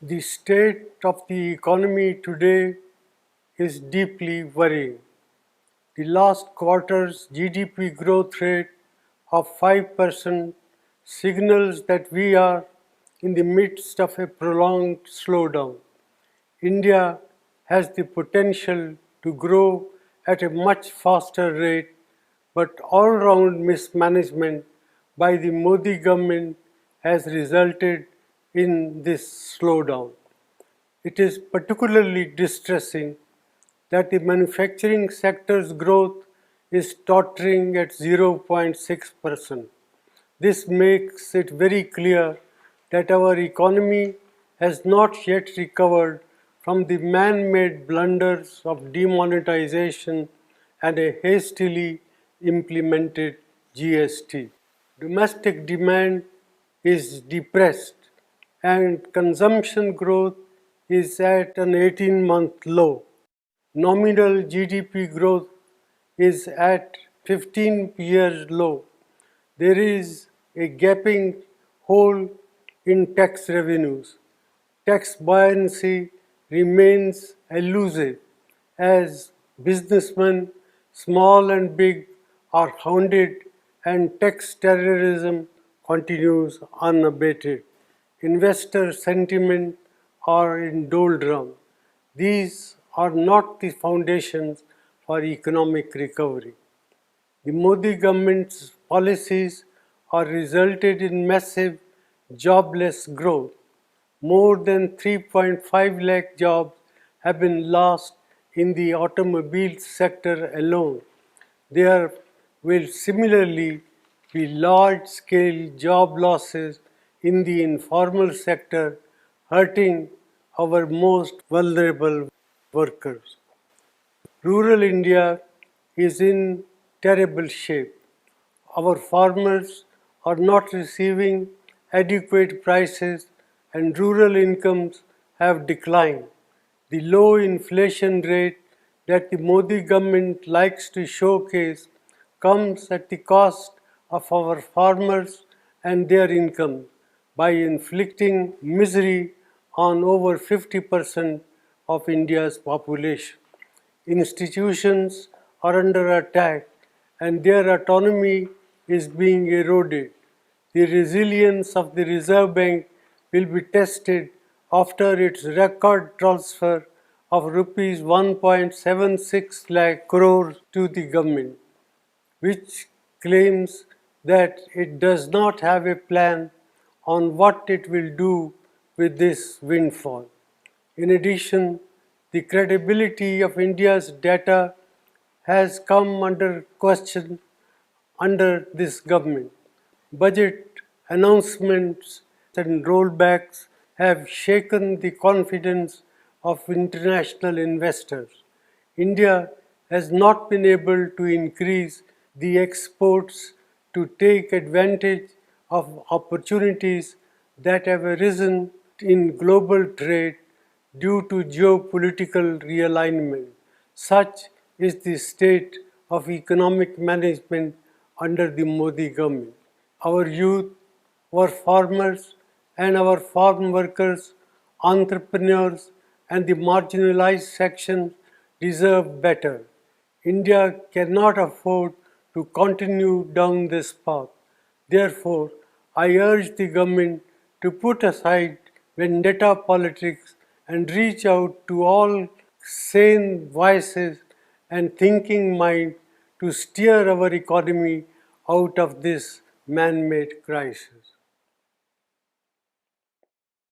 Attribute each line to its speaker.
Speaker 1: The state of the economy today is deeply worrying. The last quarter's GDP growth rate of 5% signals that we are in the midst of a prolonged slowdown. India has the potential to grow at a much faster rate, but all-round mismanagement by the Modi government has resulted in this slowdown. It is particularly distressing that the manufacturing sector's growth is tottering at 0.6%. This makes it very clear that our economy has not yet recovered from the man-made blunders of demonetization and a hastily implemented GST. Domestic demand is depressed and consumption growth is at an 18-month low. Nominal GDP growth is at 15-year low. There is a gaping hole in tax revenues. Tax buoyancy remains elusive as businessmen, small and big, are hounded and tax terrorism continues unabated. Investor sentiment are in doldrum. These are not the foundations for economic recovery. The Modi government's policies are resulted in massive jobless growth. More than 3.5 lakh jobs have been lost in the automobile sector alone. There will similarly be large-scale job losses in the informal sector, hurting our most vulnerable workers. Rural India is in terrible shape. Our farmers are not receiving adequate prices and rural incomes have declined. The low inflation rate that the Modi government likes to showcase comes at the cost of our farmers and their income by inflicting misery on over 50% of India's population. Institutions are under attack and their autonomy is being eroded. The resilience of the Reserve Bank will be tested after its record transfer of rupees 1.76 lakh crore to the government, which claims that it does not have a plan on what it will do with this windfall. In addition, the credibility of India's data has come under question under this government. Budget announcements and rollbacks have shaken the confidence of international investors. India has not been able to increase the exports to take advantage of opportunities that have arisen in global trade due to geopolitical realignment. Such is the state of economic management under the Modi government. Our youth, our farmers and our farm workers, entrepreneurs and the marginalized sections deserve better. India cannot afford to continue down this path. Therefore, I urge the government to put aside vendetta politics and reach out to all sane voices and thinking mind to steer our economy out of this man-made crisis.